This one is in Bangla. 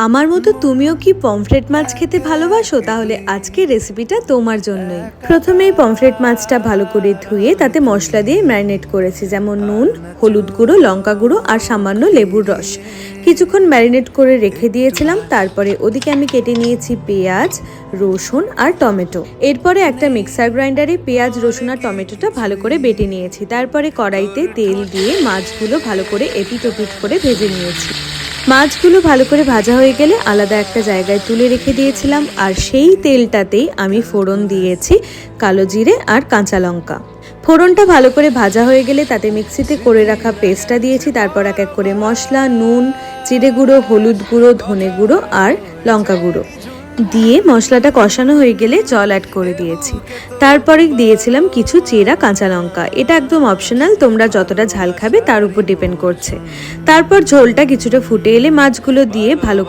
আমার মতো তুমিও কি পমফ্রেট মাছ খেতে ভালোবাসো? তাহলে আজকের রেসিপিটা তোমার জন্যই। প্রথমেই পমফ্রেট মাছটা ভালো করে ধুয়ে তাতে মশলা দিয়ে ম্যারিনেট করেছি, যেমন নুন, হলুদ গুঁড়ো, লঙ্কা গুঁড়ো আর সামান্য লেবুর রস। কিছুক্ষণ ম্যারিনেট করে রেখে দিয়েছিলাম। তারপরে ওদিকে আমি কেটে নিয়েছি পেঁয়াজ, রসুন আর টমেটো। এরপরে একটা মিক্সার গ্রাইন্ডারে পেঁয়াজ, রসুন আর টমেটোটা ভালো করে বেটে নিয়েছি। তারপরে কড়াইতে তেল দিয়ে মাছগুলো ভালো করে এপিট ওপিট করে ভেজে নিয়েছি। মাছগুলো ভালো করে ভাজা হয়ে গেলে আলাদা একটা জায়গায় তুলে রেখে দিয়েছিলাম, আর সেই তেলটাতেই আমি ফোড়ন দিয়েছি কালো জিরে আর কাঁচা লঙ্কা। ফোড়নটা ভালো করে ভাজা হয়ে গেলে তাতে মিক্সিতে করে রাখা পেস্টটা দিয়েছি। তারপর এক এক করে মশলা, নুন, জিরে গুঁড়ো, হলুদ গুঁড়ো, ধনে গুঁড়ো আর লঙ্কা গুঁড়ো দিয়ে মশলাটা কষানো হয়ে গেলে জল অ্যাড করে দিয়েছি। তারপরে দিয়েছিলাম কিছু চেরা কাঁচা লঙ্কা। এটা একদম অপশনাল, তোমরা যতটা ঝাল খাবে তার উপর ডিপেন্ড করছে। তারপর ঝোলটা কিছুটা ফুটে এলে মাছগুলো দিয়ে ভালো